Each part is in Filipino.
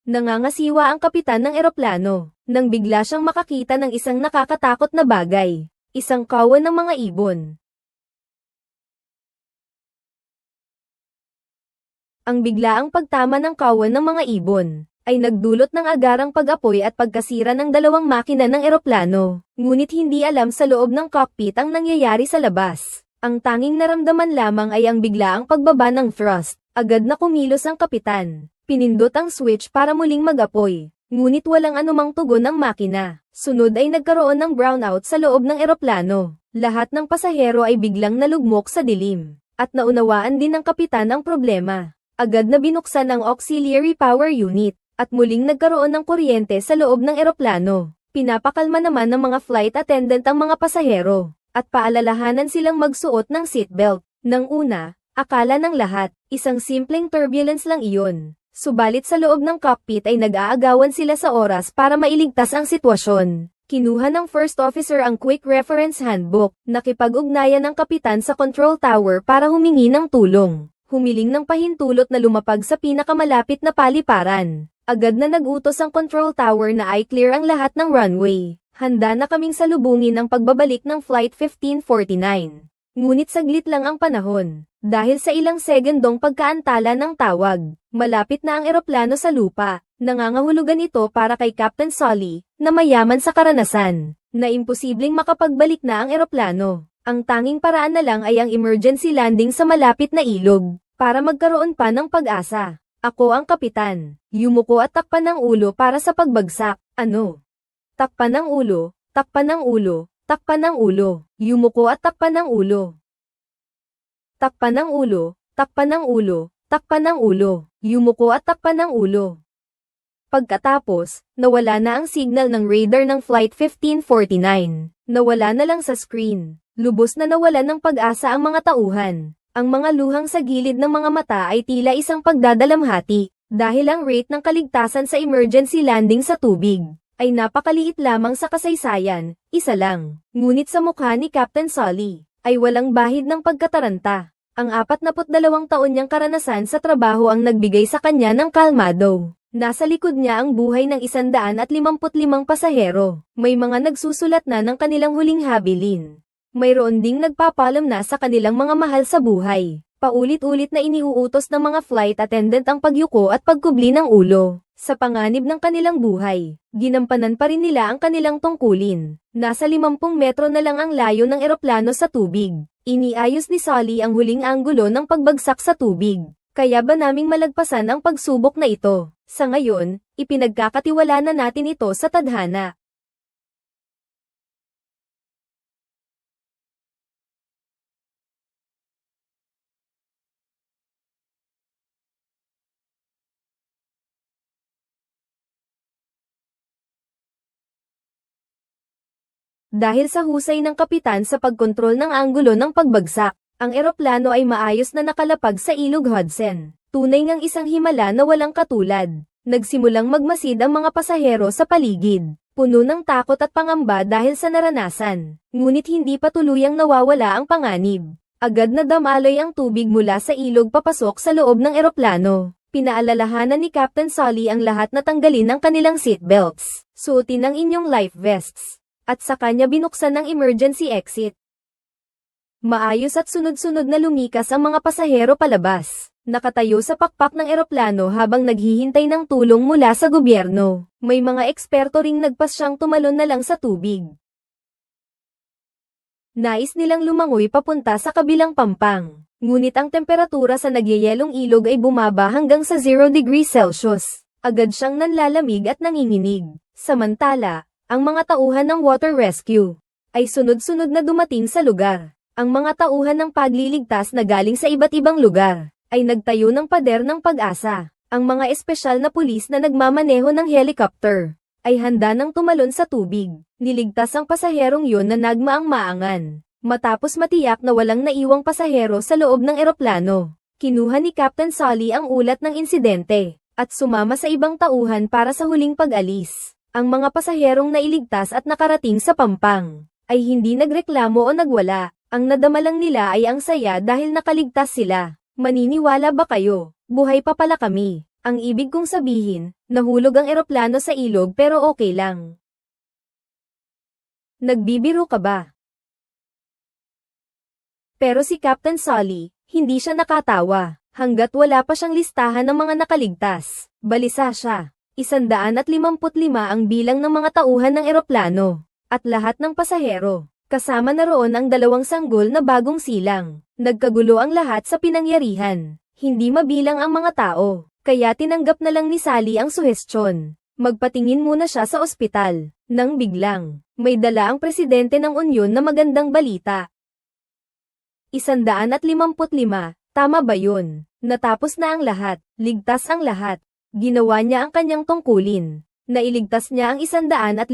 Nangangasiwa ang kapitan ng eroplano, nang bigla siyang makakita ng isang nakakatakot na bagay. Isang kawan ng mga ibon. Ang biglaang pagtama ng kawan ng mga ibon ay nagdulot ng agarang pag-apoy at pagkasira ng dalawang makina ng eroplano. Ngunit hindi alam sa loob ng cockpit ang nangyayari sa labas. Ang tanging naramdaman lamang ay ang biglaang pagbaba ng thrust. Agad na kumilos ang kapitan. Pinindot ang switch para muling mag-apoy. Ngunit walang anumang tugon ng makina. Sunod ay nagkaroon ng brownout sa loob ng eroplano. Lahat ng pasahero ay biglang nalugmok sa dilim. At naunawaan din ng kapitan ang problema. Agad na binuksan ang auxiliary power unit. At muling nagkaroon ng kuryente sa loob ng eroplano. Pinapakalma naman ng mga flight attendant ang mga pasahero. At paalalahanan silang magsuot ng seatbelt. Nang una, akala ng lahat, isang simpleng turbulence lang iyon. Subalit sa loob ng cockpit ay nag-aagawan sila sa oras para mailigtas ang sitwasyon. Kinuha ng first officer ang quick reference handbook. Nakipag-ugnayan ng kapitan sa control tower para humingi ng tulong. Humiling ng pahintulot na lumapag sa pinakamalapit na paliparan. Agad na nag-utos ang control tower na i-clear ang lahat ng runway. Handa na kaming salubungin ang pagbabalik ng Flight 1549. Ngunit saglit lang ang panahon. Dahil sa ilang segundong pagkaantala ng tawag, malapit na ang eroplano sa lupa. Nangangahulugan ito para kay Captain Sully, na mayaman sa karanasan, na imposibleng makapagbalik na ang eroplano. Ang tanging paraan na lang ay ang emergency landing sa malapit na ilog, para magkaroon pa ng pag-asa. Ako ang kapitan. Yumuko at takpan ng ulo para sa pagbagsak. Ano? Takpan ng ulo, takpan ng ulo, takpan ng ulo. Yumuko at takpan ng ulo. Takpan ng ulo, takpan ng ulo, takpan ng ulo. Yumuko at takpan ng ulo. Pagkatapos, nawala na ang signal ng radar ng Flight 1549. Nawala na lang sa screen. Lubos na nawalan ng pag-asa ang mga tauhan. Ang mga luhang sa gilid ng mga mata ay tila isang pagdadalamhati, dahil ang rate ng kaligtasan sa emergency landing sa tubig ay napakaliit lamang sa kasaysayan, isa lang. Ngunit sa mukha ni Captain Sully ay walang bahid ng pagkataranta. Ang 42 taon niyang karanasan sa trabaho ang nagbigay sa kanya ng kalmado. Nasa likod niya ang buhay ng 155 pasahero. May mga nagsusulat na ng kanilang huling habilin. Mayroon ding nagpapalam na sa kanilang mga mahal sa buhay. Paulit-ulit na iniuutos ng mga flight attendant ang pagyuko at pagkubli ng ulo. Sa panganib ng kanilang buhay, ginampanan pa rin nila ang kanilang tungkulin. Nasa 50 metro na lang ang layo ng eroplano sa tubig. Iniayos ni Sully ang huling anggulo ng pagbagsak sa tubig. Kaya ba naming malagpasan ang pagsubok na ito? Sa ngayon, ipinagkakatiwala na natin ito sa tadhana. Dahil sa husay ng kapitan sa pagkontrol ng anggulo ng pagbagsak, ang eroplano ay maayos na nakalapag sa ilog Hudson. Tunay ngang isang himala na walang katulad. Nagsimulang magmasid ang mga pasahero sa paligid, puno ng takot at pangamba dahil sa naranasan. Ngunit hindi pa tuluyang nawawala ang panganib. Agad na damaloy ang tubig mula sa ilog papasok sa loob ng eroplano. Pinaalalahanan ni Captain Sully ang lahat na tanggalin ang kanilang seatbelts. Suotin ang inyong life vests. At sa kanya binuksan ng emergency exit. Maayos at sunod-sunod na lumikas ang mga pasahero palabas. Nakatayo sa pakpak ng eroplano habang naghihintay ng tulong mula sa gobyerno. May mga eksperto ring nagpasyang tumalon na lang sa tubig. Nais nilang lumangoy papunta sa kabilang pampang. Ngunit ang temperatura sa nagyayelong ilog ay bumaba hanggang sa 0 degrees Celsius. Agad siyang nanlalamig at nanginginig. Samantala, ang mga tauhan ng water rescue ay sunod-sunod na dumating sa lugar. Ang mga tauhan ng pagliligtas na galing sa iba't ibang lugar ay nagtayo ng pader ng pag-asa. Ang mga espesyal na pulis na nagmamaneho ng helicopter ay handa nang tumalon sa tubig. Niligtas ang pasaherong yun na nagmaang-maangan. Matapos matiyak na walang naiwang pasahero sa loob ng eroplano, kinuha ni Captain Sully ang ulat ng insidente at sumama sa ibang tauhan para sa huling pag-alis. Ang mga pasaherong nailigtas at nakarating sa pampang ay hindi nagreklamo o nagwala. Ang nadama lang nila ay ang saya dahil nakaligtas sila. Maniniwala ba kayo? Buhay pa pala kami. Ang ibig kong sabihin, nahulog ang eroplano sa ilog pero okay lang. Nagbibiro ka ba? Pero si Captain Sully, hindi siya nakatawa, hanggat wala pa siyang listahan ng mga nakaligtas. Balisa siya. 155 ang bilang ng mga tauhan ng eroplano, at lahat ng pasahero. Kasama na roon ang 2 sanggol na bagong silang. Nagkagulo ang lahat sa pinangyarihan. Hindi mabilang ang mga tao, kaya tinanggap na lang ni Sally ang suhestyon. Magpatingin muna siya sa ospital. Nang biglang, may dala ang presidente ng Unyon na magandang balita. 155, tama ba yun? Natapos na ang lahat, ligtas ang lahat. Ginawa niya ang kanyang tungkulin. Nailigtas niya ang 155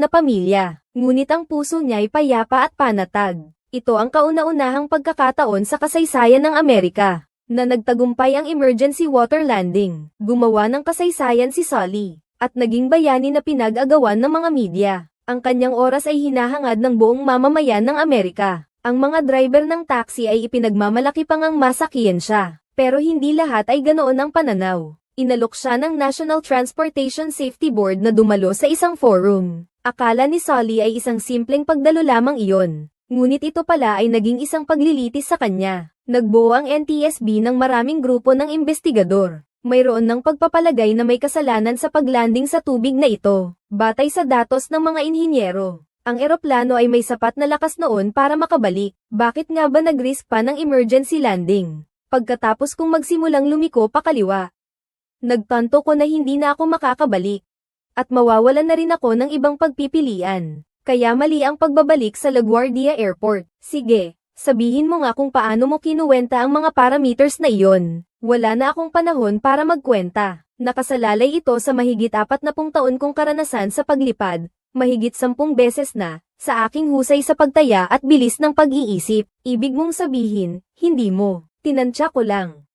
na pamilya, ngunit ang puso niya ay payapa at panatag. Ito ang kauna-unahang pagkakataon sa kasaysayan ng Amerika, na nagtagumpay ang emergency water landing. Gumawa ng kasaysayan si Sully, at naging bayani na pinag-agawan ng mga media. Ang kanyang oras ay hinahangad ng buong mamamayan ng Amerika. Ang mga driver ng taxi ay ipinagmamalaki pang ang masakyan siya, pero hindi lahat ay ganoon ang pananaw. Inalok siya ng National Transportation Safety Board na dumalo sa isang forum. Akala ni Sully ay isang simpleng pagdalo lamang iyon. Ngunit ito pala ay naging isang paglilitis sa kanya. Nagbuo ang NTSB ng maraming grupo ng investigador. Mayroon ng pagpapalagay na may kasalanan sa paglanding sa tubig na ito. Batay sa datos ng mga inhinyero, ang eroplano ay may sapat na lakas noon para makabalik. Bakit nga ba nag-risk pa ng emergency landing? Pagkatapos kong magsimulang lumiko pakaliwa, nagtanto ko na hindi na ako makakabalik. At mawawalan na rin ako ng ibang pagpipilian. Kaya mali ang pagbabalik sa LaGuardia Airport. Sige, sabihin mo nga kung paano mo kinuwenta ang mga parameters na iyon. Wala na akong panahon para magkwenta. Nakasalalay ito sa mahigit 40 taon kong karanasan sa paglipad, mahigit 10 beses na, sa aking husay sa pagtaya at bilis ng pag-iisip. Ibig mong sabihin, hindi mo. Tinansya ko lang.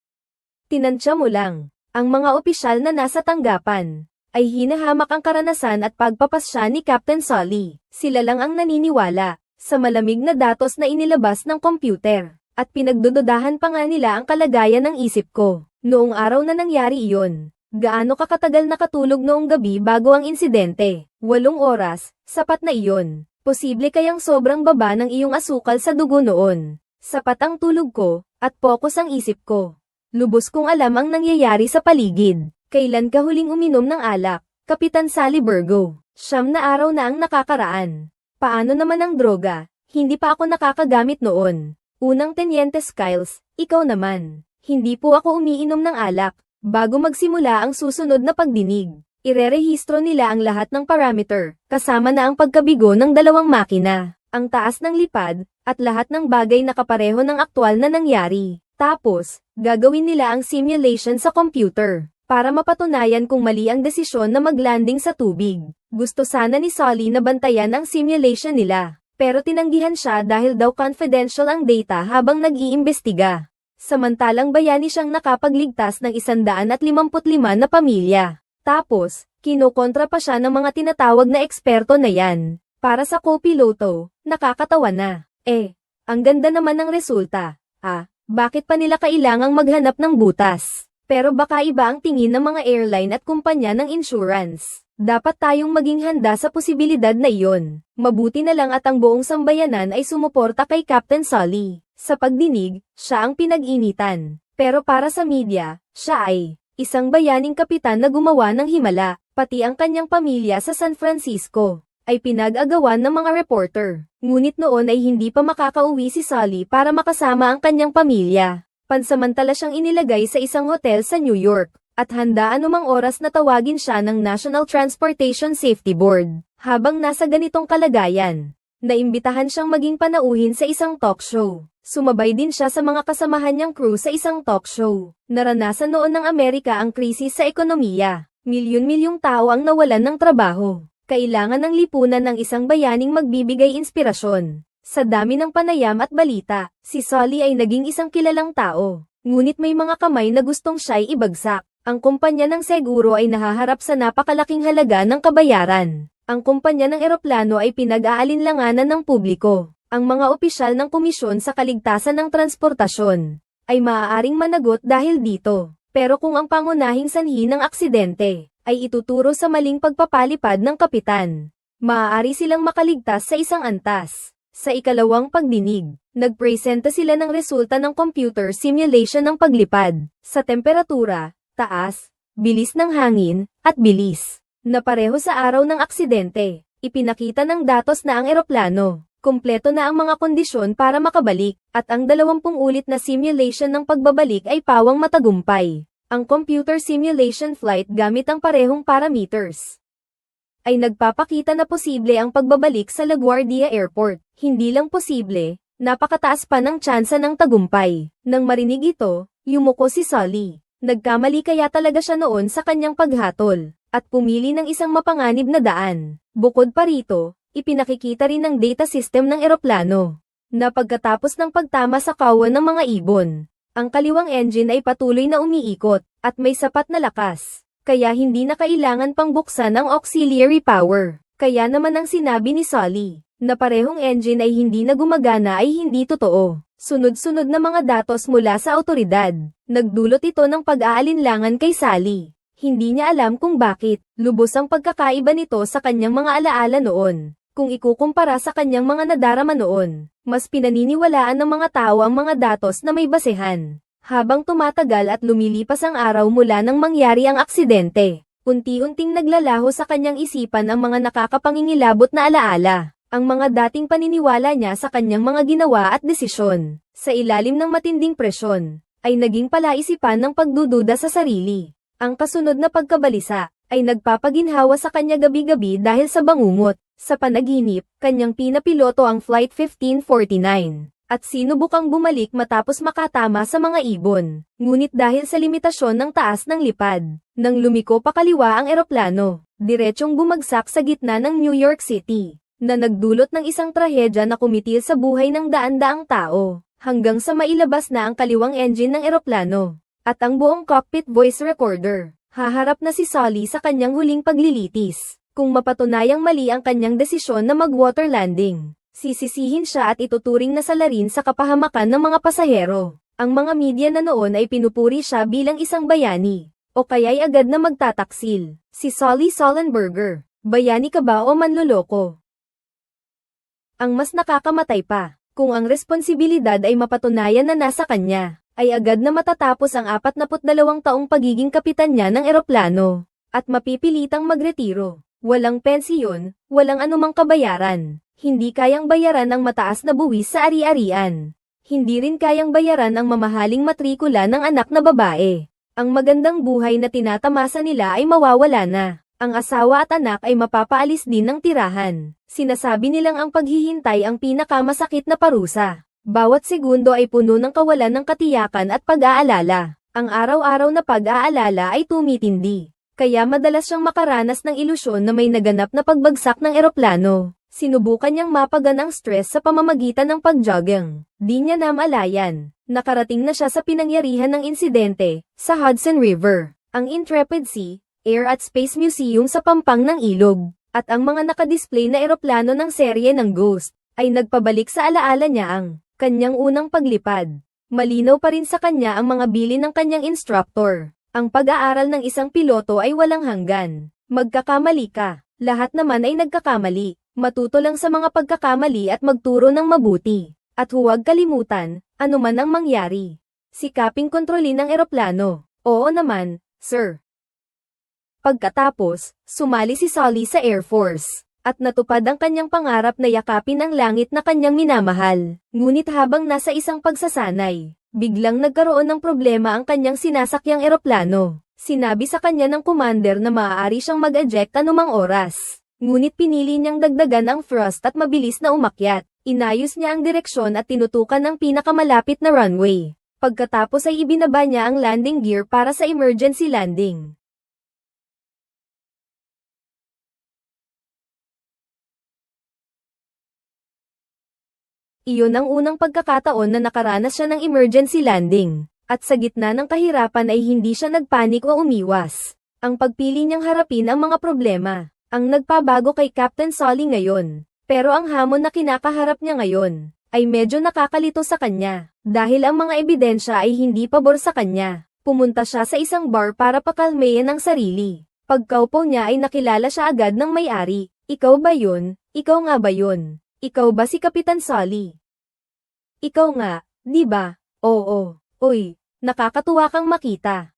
Tinansya mo lang. Ang mga opisyal na nasa tanggapan ay hinahamak ang karanasan at pagpapasya ni Captain Sully. Sila lang ang naniniwala sa malamig na datos na inilabas ng computer, at pinagdududahan pa nga nila ang kalagayan ng isip ko. Noong araw na nangyari iyon, gaano kakatagal nakatulog noong gabi bago ang insidente? 8 oras, sapat na iyon. Posible kayang sobrang baba ng iyong asukal sa dugo noon. Sapat ang tulog ko, at focus ang isip ko. Lubos kong alam ang nangyayari sa paligid. Kailan ka huling uminom ng alak, Kapitan Sally Virgo? 9 na araw na ang nakakaraan. Paano naman ang droga? Hindi pa ako nakakagamit noon. Unang Teniente Skiles, ikaw naman. Hindi po ako umiinom ng alak. Bago magsimula ang susunod na pagdinig, irerehistro nila ang lahat ng parameter, kasama na ang pagkabigo ng 2 makina, ang taas ng lipad, at lahat ng bagay na kapareho ng aktwal na nangyari. Tapos, gagawin nila ang simulation sa computer, para mapatunayan kung mali ang desisyon na maglanding sa tubig. Gusto sana ni Sully na bantayan ang simulation nila, pero tinanggihan siya dahil daw confidential ang data habang nag-iimbestiga. Samantalang bayani siyang nakapagligtas ng 155 na pamilya. Tapos, kinokontra pa siya ng mga tinatawag na eksperto na yan. Para sa co-piloto, nakakatawa na. Ang ganda naman ng resulta. Bakit pa nila kailangang maghanap ng butas? Pero baka iba ang tingin ng mga airline at kumpanya ng insurance. Dapat tayong maging handa sa posibilidad na iyon. Mabuti na lang at ang buong sambayanan ay sumuporta kay Captain Sully. Sa pagdinig, siya ang pinag-initan. Pero para sa media, siya ay isang bayaning kapitan na gumawa ng himala. Pati ang kanyang pamilya sa San Francisco ay pinag-agawan ng mga reporter. Ngunit noon ay hindi pa makakauwi si Sully para makasama ang kanyang pamilya. Pansamantala siyang inilagay sa isang hotel sa New York, at handa anumang oras na tawagin siya ng National Transportation Safety Board. Habang nasa ganitong kalagayan, naimbitahan siyang maging panauhin sa isang talk show. Sumabay din siya sa mga kasamahan niyang crew sa isang talk show. Naranasan noon ng Amerika ang krisis sa ekonomiya. Milyon-milyong tao ang nawalan ng trabaho. Kailangan ng lipunan ng isang bayaning magbibigay inspirasyon. Sa dami ng panayam at balita, si Sully ay naging isang kilalang tao. Ngunit may mga kamay na gustong siya'y ibagsak. Ang kumpanya ng seguro ay nahaharap sa napakalaking halaga ng kabayaran. Ang kumpanya ng eroplano ay pinag-aalinlanganan ng publiko. Ang mga opisyal ng Komisyon sa Kaligtasan ng Transportasyon ay maaaring managot dahil dito. Pero kung ang pangunahing sanhi ng aksidente ay ituturo sa maling pagpapalipad ng kapitan, maaari silang makaligtas sa isang antas. Sa ikalawang pagdinig, nagpresenta sila ng resulta ng computer simulation ng paglipad sa temperatura, taas, bilis ng hangin, at bilis na pareho sa araw ng aksidente. Ipinakita ng datos na ang eroplano kumpleto na ang mga kondisyon para makabalik, at ang 20 ulit na simulation ng pagbabalik ay pawang matagumpay. Ang computer simulation flight gamit ang parehong parameters ay nagpapakita na posible ang pagbabalik sa LaGuardia Airport. Hindi lang posible, napakataas pa ng tsansa ng tagumpay. Nang marinig ito, yumuko si Sully. Nagkamali kaya talaga siya noon sa kanyang paghatol, at pumili ng isang mapanganib na daan. Bukod pa rito, ipinakikita rin ng data system ng eroplano na pagkatapos ng pagtama sa kawan ng mga ibon, ang kaliwang engine ay patuloy na umiikot at may sapat na lakas, kaya hindi na kailangan pang buksan ang auxiliary power. Kaya naman ang sinabi ni Sully na parehong engine ay hindi na gumagana ay hindi totoo. Sunod-sunod na mga datos mula sa awtoridad, nagdulot ito ng pag-aalinlangan kay Sully. Hindi niya alam kung bakit, lubos ang pagkakaiba nito sa kanyang mga alaala noon. Kung ikukumpara sa kanyang mga nadarama noon, mas pinaniniwalaan ng mga tao ang mga datos na may basehan. Habang tumatagal at lumilipas ang araw mula nang mangyari ang aksidente, unti-unting naglalaho sa kanyang isipan ang mga nakakapangingilabot na alaala. Ang mga dating paniniwala niya sa kanyang mga ginawa at desisyon, sa ilalim ng matinding presyon, ay naging palaisipan ng pagdududa sa sarili. Ang kasunod na pagkabalisa ay nagpapaginhawa sa kanya gabi-gabi dahil sa bangungot. Sa panaginip, kanyang pinapiloto ang Flight 1549, at sinubukang bumalik matapos makatama sa mga ibon. Ngunit dahil sa limitasyon ng taas ng lipad, nang lumiko pa kaliwa ang eroplano, diretsyong bumagsak sa gitna ng New York City, na nagdulot ng isang trahedya na kumitil sa buhay ng daan-daang tao, hanggang sa mailabas na ang kaliwang engine ng eroplano, at ang buong cockpit voice recorder. Haharap na si Sully sa kanyang huling paglilitis. Kung mapatunayang mali ang kanyang desisyon na mag-water landing, sisisihin siya at ituturing na salarin sa kapahamakan ng mga pasahero. Ang mga media na noon ay pinupuri siya bilang isang bayani, o kaya'y agad na magtataksil. Si Sully Sullenberger, bayani ka ba o manloloko? Ang mas nakakamatay pa, kung ang responsibilidad ay mapatunayan na nasa kanya, ay agad na matatapos ang 42 taong pagiging kapitan niya ng eroplano, at mapipilitang magretiro. Walang pensiyon, walang anumang kabayaran, hindi kayang bayaran ang mataas na buwis sa ari-arian. Hindi rin kayang bayaran ang mamahaling matrikula ng anak na babae. Ang magandang buhay na tinatamasa nila ay mawawala na. Ang asawa at anak ay mapapaalis din ng tirahan. Sinasabi nilang ang paghihintay ang pinakamasakit na parusa. Bawat segundo ay puno ng kawalan ng katiyakan at pag-aalala. Ang araw-araw na pag-aalala ay tumitindi. Kaya madalas siyang makaranas ng ilusyon na may naganap na pagbagsak ng eroplano. Sinubukan niyang mapagan ang stress sa pamamagitan ng pag-jogging. Di niya namalayan. Nakarating na siya sa pinangyarihan ng insidente, sa Hudson River, ang Intrepid Sea, Air at Space Museum sa pampang ng ilog, at ang mga nakadisplay na eroplano ng serye ng Ghost, ay nagpabalik sa alaala niya ang kanyang unang paglipad. Malinaw pa rin sa kanya ang mga bilin ng kanyang instructor. Ang pag-aaral ng isang piloto ay walang hanggan. Magkakamali ka. Lahat naman ay nagkakamali. Matuto lang sa mga pagkakamali at magturo ng mabuti. At huwag kalimutan, anuman ang mangyari. Sikaping kontrolin ang eroplano. Oo naman, sir. Pagkatapos, sumali si Sully sa Air Force. At natupad ang kanyang pangarap na yakapin ang langit na kanyang minamahal. Ngunit habang nasa isang pagsasanay, biglang nagkaroon ng problema ang kanyang sinasakyang eroplano. Sinabi sa kanya ng commander na maaari siyang mag-eject anumang oras. Ngunit pinili niyang dagdagan ang thrust at mabilis na umakyat. Inayos niya ang direksyon at tinutukan ang pinakamalapit na runway. Pagkatapos ay ibinaba niya ang landing gear para sa emergency landing. Iyon ang unang pagkakataon na nakaranas siya ng emergency landing, at sa gitna ng kahirapan ay hindi siya nagpanik o umiwas. Ang pagpili niyang harapin ang mga problema, ang nagpabago kay Captain Sully ngayon. Pero ang hamon na kinakaharap niya ngayon, ay medyo nakakalito sa kanya, dahil ang mga ebidensya ay hindi pabor sa kanya. Pumunta siya sa isang bar para pakalmayan ang sarili. Pagkaupo niya ay nakilala siya agad ng may-ari. Ikaw ba yun? Ikaw nga ba yun? Ikaw ba si Kapitan Sully? Ikaw nga, di ba? Oo. Uy, nakakatuwa kang makita.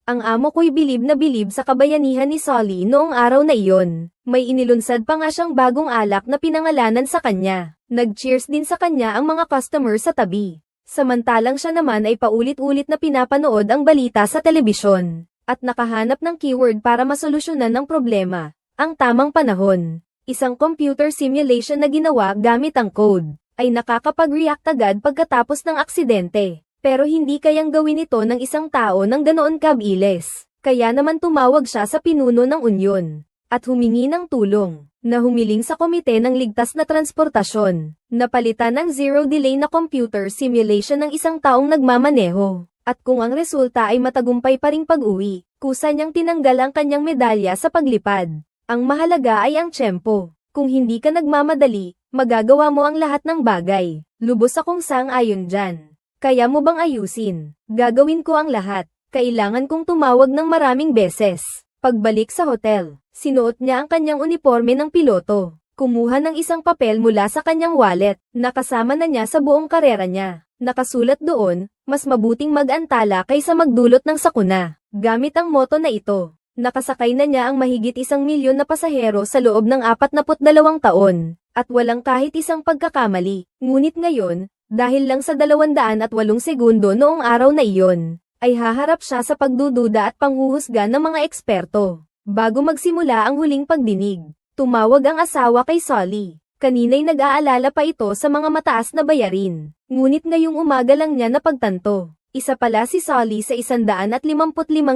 Ang amo ko'y bilib na bilib sa kabayanihan ni Sully noong araw na iyon. May inilunsad pa nga siyang bagong alak na pinangalanan sa kanya. Nag-cheers din sa kanya ang mga customer sa tabi. Samantalang siya naman ay paulit-ulit na pinapanood ang balita sa telebisyon. At nakahanap ng keyword para masolusyonan ng problema. Ang tamang panahon. Isang computer simulation na ginawa gamit ang code. Ay nakakapag-react agad pagkatapos ng aksidente. Pero hindi kayang gawin ito ng isang tao ng ganoon kabilis. Kaya naman tumawag siya sa pinuno ng unyon. At humingi ng tulong. Na humiling sa komite ng ligtas na transportasyon. Napalitan ng zero delay na computer simulation ng isang taong nagmamaneho. At kung ang resulta ay matagumpay pa ring pag-uwi, kusa niyang tinanggal ang kanyang medalya sa paglipad. Ang mahalaga ay ang tiyempo. Kung hindi ka nagmamadali, magagawa mo ang lahat ng bagay. Lubos akong sang-ayon dyan. Kaya mo bang ayusin? Gagawin ko ang lahat. Kailangan kong tumawag ng maraming beses. Pagbalik sa hotel, sinuot niya ang kanyang uniforme ng piloto. Kumuha ng isang papel mula sa kanyang wallet, nakasama na niya sa buong karera niya. Nakasulat doon, mas mabuting mag-antala kaysa magdulot ng sakuna. Gamit ang motto na ito, nakasakay na niya ang mahigit 1,000,000 na pasahero sa loob ng 42 taon. At walang kahit isang pagkakamali. Ngunit ngayon, dahil lang sa 208 segundo noong araw na iyon, ay haharap siya sa pagdududa at panghuhusga ng mga eksperto. Bago magsimula ang huling pagdinig, tumawag ang asawa kay Sully. Kanina'y nag-aalala pa ito sa mga mataas na bayarin. Ngunit ngayong umaga lang niya napagtanto. Isa pala si Sully sa 155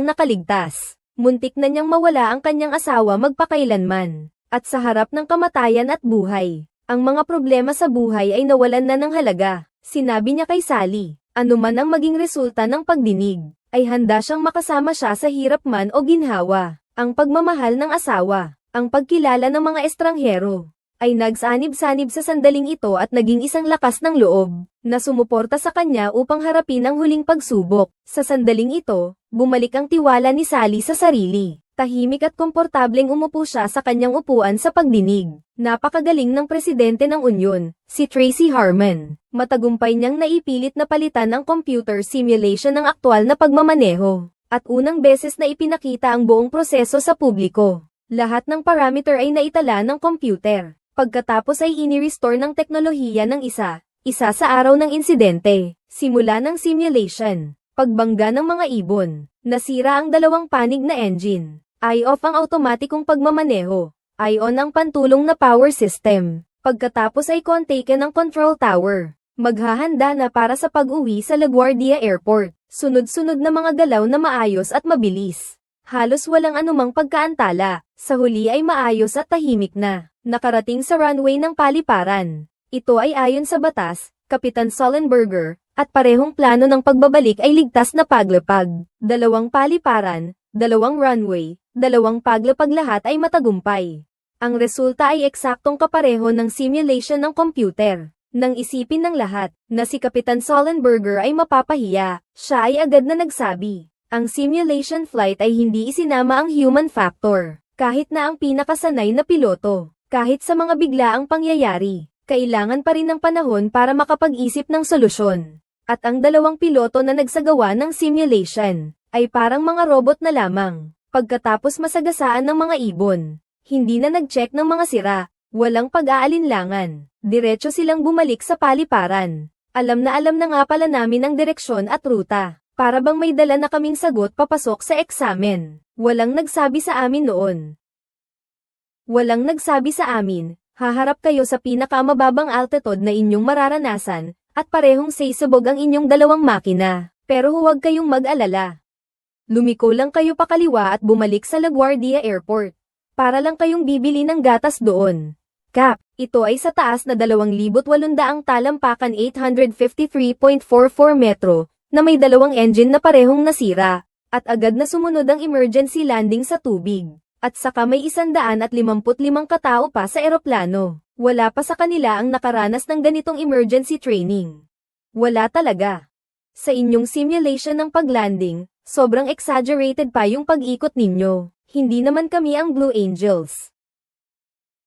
nakaligtas. Muntik na niyang mawala ang kanyang asawa magpakailanman. At sa harap ng kamatayan at buhay, ang mga problema sa buhay ay nawalan na ng halaga. Sinabi niya kay Sully, anuman ang maging resulta ng pagdinig, ay handa siyang makasama siya sa hirap man o ginhawa. Ang pagmamahal ng asawa, ang pagkilala ng mga estranghero, ay nagsanib-sanib sa sandaling ito at naging isang lakas ng loob, na sumuporta sa kanya upang harapin ang huling pagsubok. Sa sandaling ito, bumalik ang tiwala ni Sully sa sarili. Tahimik at komportableng umupo siya sa kanyang upuan sa pagdinig. Napakagaling ng presidente ng Unyon, si Tracy Harmon. Matagumpay niyang naipilit na palitan ang computer simulation ng aktwal na pagmamaneho. At unang beses na ipinakita ang buong proseso sa publiko. Lahat ng parameter ay naitala ng computer. Pagkatapos ay ini-restore ng teknolohiya ng isa sa araw ng insidente. Simula ng simulation, pagbangga ng mga ibon, nasira ang 2 panig na engine. I-off ang automatikong pagmamaneho. I-on ang pantulong na power system. Pagkatapos ay contaken ang control tower. Maghahanda na para sa pag-uwi sa LaGuardia Airport. Sunod-sunod na mga galaw na maayos at mabilis. Halos walang anumang pagkaantala. Sa huli ay maayos at tahimik na. Nakarating sa runway ng paliparan. Ito ay ayon sa batas, Kapitan Sullenberger, at parehong plano ng pagbabalik ay ligtas na paglapag. 2 paliparan, 2 runway, 2 paglapag lahat ay matagumpay. Ang resulta ay eksaktong kapareho ng simulation ng computer. Nang isipin ng lahat, na si Kapitan Sullenberger ay mapapahiya, siya ay agad na nagsabi, ang simulation flight ay hindi isinama ang human factor, kahit na ang pinakasanay na piloto. Kahit sa mga biglaang pangyayari, kailangan pa rin ng panahon para makapag-isip ng solusyon. At ang 2 piloto na nagsagawa ng simulation, ay parang mga robot na lamang. Pagkatapos masagasaan ng mga ibon, hindi na nag-check ng mga sira, walang pag-aalinlangan. Diretso silang bumalik sa paliparan. Alam na nga pala namin ang direksyon at ruta. Para bang may dala na kaming sagot papasok sa eksamen. Walang nagsabi sa amin noon. Walang nagsabi sa amin, haharap kayo sa pinakamababang altitude na inyong mararanasan, at parehong sasabog ang inyong 2 makina. Pero huwag kayong mag-alala. Lumiko lang kayo pakaliwa at bumalik sa LaGuardia Airport. Para lang kayong bibili ng gatas doon. Cap, ito ay sa taas na 2,800 talampakan 853.44 metro, na may 2 engine na parehong nasira, at agad na sumunod ang emergency landing sa tubig. At saka may 155 katao pa sa eroplano. Wala pa sa kanila ang nakaranas ng ganitong emergency training. Wala talaga. Sa inyong simulation ng paglanding, Sobrang exaggerated pa yung pag-ikot ninyo. Hindi naman kami ang Blue Angels.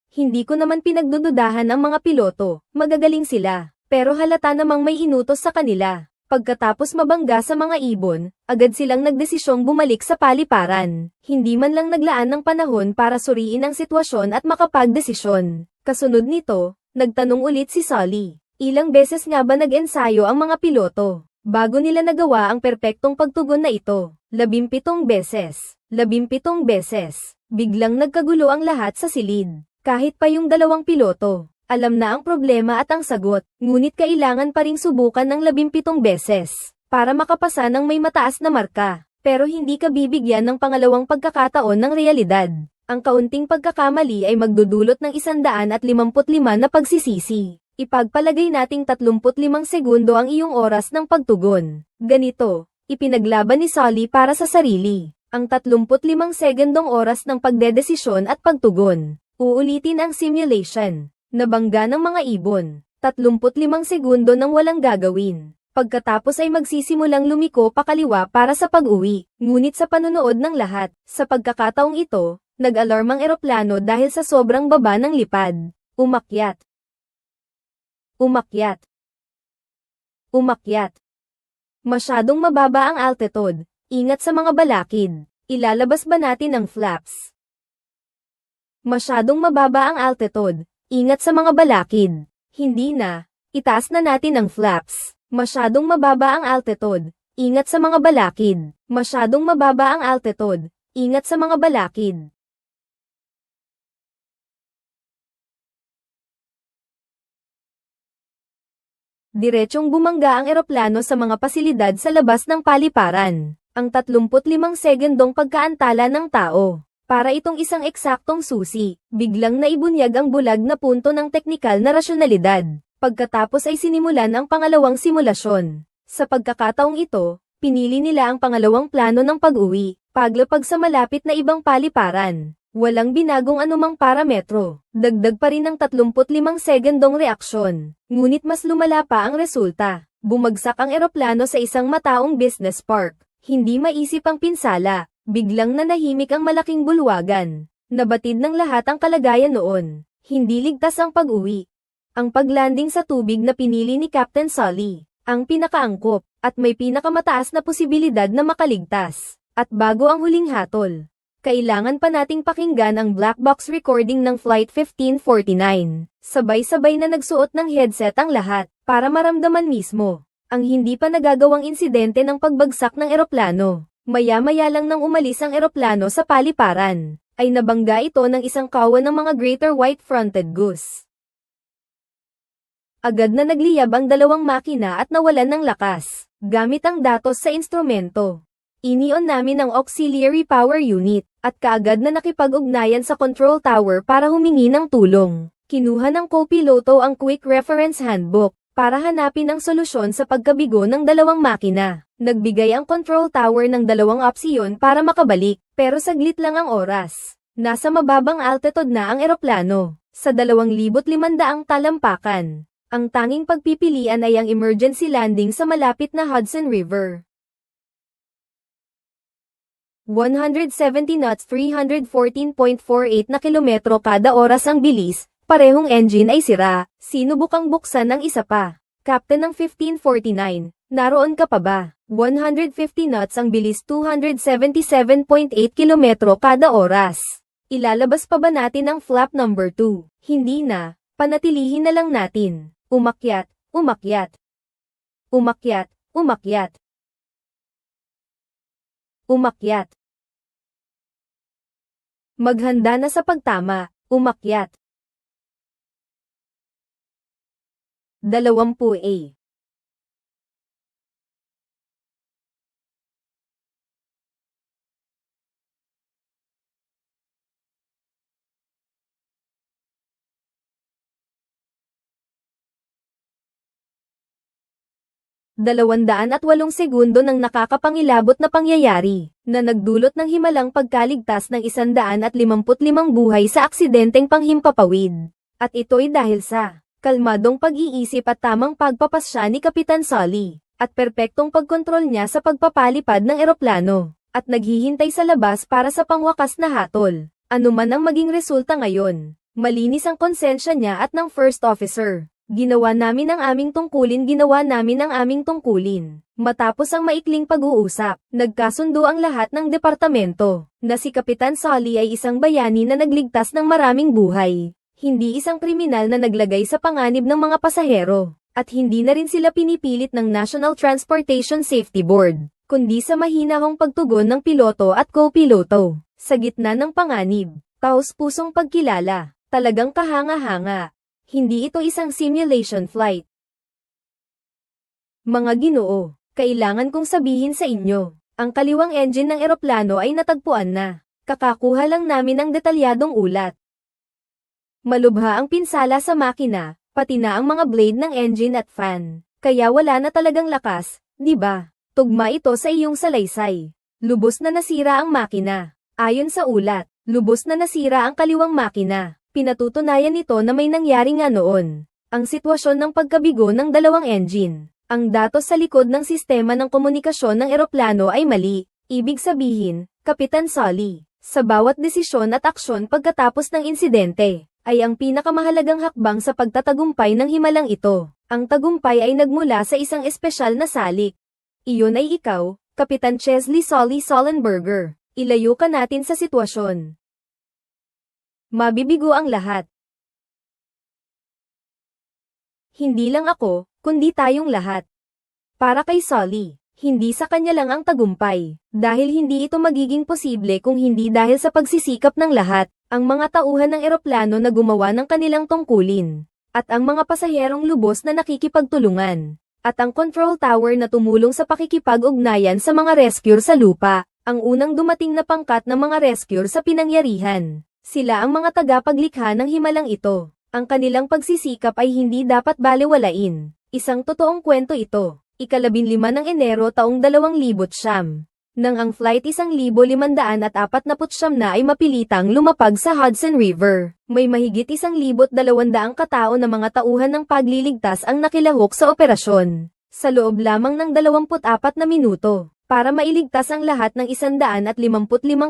Hindi ko naman pinagdududahan ang mga piloto, magagaling sila. Pero halata namang may inutos sa kanila. Pagkatapos mabangga sa mga ibon, agad silang nagdesisyong bumalik sa paliparan. Hindi man lang naglaan ng panahon para suriin ang sitwasyon at makapagdesisyon. Kasunod nito, nagtanong ulit si Sully. Ilang beses nga ba nag-ensayo ang mga piloto bago nila nagawa ang perpektong pagtugon na ito? 17 beses. 17 beses. Biglang nagkagulo ang lahat sa silid. Kahit pa yung dalawang piloto, alam na ang problema at ang sagot, ngunit kailangan pa ring subukan ng 17 beses para makapasa ng may mataas na marka. Pero hindi ka bibigyan ng pangalawang pagkakataon ng realidad. Ang kaunting pagkakamali ay magdudulot ng 155 na pagsisisi. Ipagpalagay nating 35 segundo ang iyong oras ng pagtugon. Ganito, ipinaglaban ni Sully para sa sarili ang 35 segundong oras ng pagdedesisyon at pagtugon. Uulitin ang simulation. Nabangga ng mga ibon. 35 segundo nang walang gagawin. Pagkatapos ay magsisimulang lumiko pakaliwa para sa pag-uwi. Ngunit sa panonood ng lahat, sa pagkakataong ito, nag-alarm ang eroplano dahil sa sobrang baba ng lipad. Umakyat. Umakyat. Umakyat. Masyadong mababa ang altitude. Ingat sa mga balakid. Ilalabas ba natin ang flaps? Masyadong mababa ang altitude. Ingat sa mga balakid. Hindi na. Itaas na natin ang flaps. Masyadong mababa ang altitude. Ingat sa mga balakid. Masyadong mababa ang altitude. Ingat sa mga balakid. Diretsong bumangga ang eroplano sa mga pasilidad sa labas ng paliparan. Ang 35 segundong pagkaantala ng tao. Para itong isang eksaktong susi, biglang naibunyag ang bulag na punto ng teknikal na rasyonalidad. Pagkatapos ay sinimulan ang pangalawang simulasyon. Sa pagkakataong ito, pinili nila ang pangalawang plano ng pag-uwi, paglapag sa malapit na ibang paliparan. Walang binagong anumang parametro. Dagdag pa rin ang 35 segundong reaksyon. Ngunit mas lumala pa ang resulta. Bumagsak ang eroplano sa isang mataong business park. Hindi maisip ang pinsala. Biglang nanahimik ang malaking bulwagan. Nabatid ng lahat ang kalagayan noon. Hindi ligtas ang pag-uwi. Ang paglanding sa tubig na pinili ni Captain Sully, ang pinakaangkop, at may pinakamataas na posibilidad na makaligtas. At bago ang huling hatol, kailangan pa nating pakinggan ang black box recording ng Flight 1549. Sabay-sabay na nagsuot ng headset ang lahat, para maramdaman mismo ang hindi pa nagagawang insidente ng pagbagsak ng eroplano. Maya-maya lang nang umalis ang eroplano sa paliparan, ay nabangga ito ng isang kawan ng mga greater white-fronted goose. Agad na nagliyab ang dalawang makina at nawalan ng lakas, gamit ang datos sa instrumento. Inion namin ang auxiliary power unit, at kaagad na nakipag-ugnayan sa control tower para humingi ng tulong. Kinuha ng co-piloto ang quick reference handbook, para hanapin ang solusyon sa pagkabigo ng dalawang makina. Nagbigay ang control tower ng dalawang opsyon para makabalik, pero saglit lang ang oras. Nasa mababang altitude na ang eroplano, sa 2,500 talampakan. Ang tanging pagpipilian ay ang emergency landing sa malapit na Hudson River. 170 knots 314.48 na kilometro kada oras ang bilis, parehong engine ay sira, sinubukang buksan ng isa pa. Captain ng 1549, naroon ka pa ba? 150 knots ang bilis 277.8 kilometro kada oras. Ilalabas pa ba natin ang flap number 2? Hindi na, panatilihin na lang natin. Umakyat, umakyat. Umakyat, umakyat. Umakyat. Maghanda na sa pagtama, umakyat. 20A. Dalawandaan at 8 segundo ng nakakapangilabot na pangyayari, na nagdulot ng himalang pagkaligtas ng 155 buhay sa aksidenteng panghimpapawid. At ito'y dahil sa kalmadong pag-iisip at tamang pagpapasya ni Kapitan Sully. at perpektong pagkontrol niya sa pagpapalipad ng eroplano, at naghihintay sa labas para sa pangwakas na hatol. Ano man ang maging resulta ngayon, malinis ang konsensya niya at ng first officer. Ginawa namin ang aming tungkulin. Matapos ang maikling pag-uusap, nagkasundo ang lahat ng departamento, na si Kapitan Sully ay isang bayani na nagligtas ng maraming buhay, hindi isang kriminal na naglagay sa panganib ng mga pasahero, at hindi na rin sila pinipilit ng National Transportation Safety Board, kundi sa mahinahong pagtugon ng piloto at co-piloto, sa gitna ng panganib, taos-pusong pagkilala, talagang kahanga-hanga. Hindi ito isang simulation flight. Mga Ginoo, kailangan kong sabihin sa inyo, ang kaliwang engine ng eroplano ay natagpuan na. Kakakuha lang namin ng detalyadong ulat. Malubha ang pinsala sa makina, pati na ang mga blade ng engine at fan. Kaya wala na talagang lakas, di ba? Tugma ito sa iyong salaysay. Lubos na nasira ang makina. Ayon sa ulat, lubos na nasira ang kaliwang makina. Pinatutunayan nito na may nangyari nga noon. Ang sitwasyon ng pagkabigo ng dalawang engine. Ang datos sa likod ng sistema ng komunikasyon ng eroplano ay mali. Ibig sabihin, Kapitan Sully, sa bawat desisyon at aksyon pagkatapos ng insidente, ay ang pinakamahalagang hakbang sa pagtatagumpay ng himalang ito. Ang tagumpay ay nagmula sa isang espesyal na salik. Iyon ay ikaw, Kapitan Chesley Sully Sullenberger. Ilayo ka natin sa sitwasyon. Mabibigo ang lahat. Hindi lang ako, kundi tayong lahat. Para kay Sully, hindi sa kanya lang ang tagumpay, dahil hindi ito magiging posible kung hindi dahil sa pagsisikap ng lahat, ang mga tauhan ng eroplano na gumawa ng kanilang tungkulin, at ang mga pasaherong lubos na nakikipagtulungan, at ang control tower na tumulong sa pakikipag-ugnayan sa mga rescuer sa lupa, ang unang dumating na pangkat ng mga rescuer sa pinangyarihan. Sila ang mga tagapaglikha ng himalang ito. Ang kanilang pagsisikap ay hindi dapat balewalain. Isang totoong kwento ito. 15 ng Enero taong 2009. Nang ang flight 1,549 na ay mapilitang lumapag sa Hudson River, may mahigit 1,200 katao na mga tauhan ng pagliligtas ang nakilahok sa operasyon. Sa loob lamang ng 24 na minuto, para mailigtas ang lahat ng 155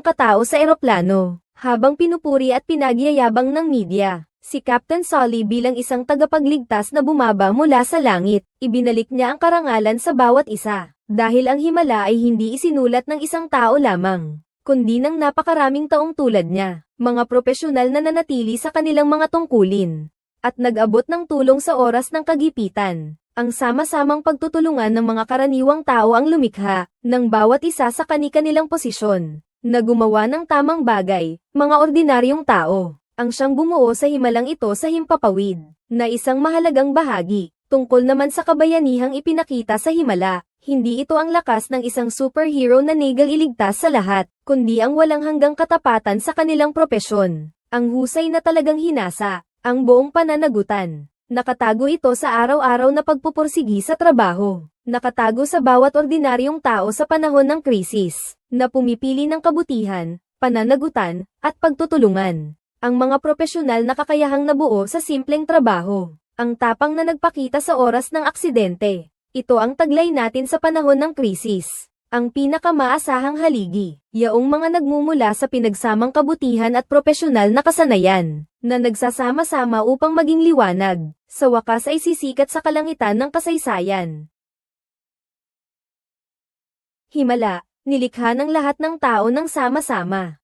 katao sa eroplano. Habang pinupuri at pinagyayabang ng media, si Captain Sully bilang isang tagapagligtas na bumaba mula sa langit, ibinalik niya ang karangalan sa bawat isa, dahil ang himala ay hindi isinulat ng isang tao lamang, kundi ng napakaraming taong tulad niya, mga propesyonal na nanatili sa kanilang mga tungkulin, at nag-abot ng tulong sa oras ng kagipitan. Ang sama-samang pagtutulungan ng mga karaniwang tao ang lumikha, ng bawat isa sa kani-kanilang posisyon, na gumawa ng tamang bagay, mga ordinaryong tao, ang siyang bumuo sa himalang ito sa himpapawid, na isang mahalagang bahagi, tungkol naman sa kabayanihang ipinakita sa himala. Hindi ito ang lakas ng isang superhero na nagal iligtas sa lahat, kundi ang walang hanggang katapatan sa kanilang propesyon, ang husay na talagang hinasa, ang buong pananagutan. Nakatago ito sa araw-araw na pagpupursigi sa trabaho. Nakatago sa bawat ordinaryong tao sa panahon ng krisis, na pumipili ng kabutihan, pananagutan, at pagtutulungan. Ang mga propesyonal na kakayahang nabuo sa simpleng trabaho. Ang tapang na nagpakita sa oras ng aksidente. Ito ang taglay natin sa panahon ng krisis. Ang pinakamaasahang haligi, yaong mga nagmumula sa pinagsamang kabutihan at propesyonal na kasanayan, na nagsasama-sama upang maging liwanag, sa wakas ay sisikat sa kalangitan ng kasaysayan. Himala, nilikha ng lahat ng tao ng sama-sama.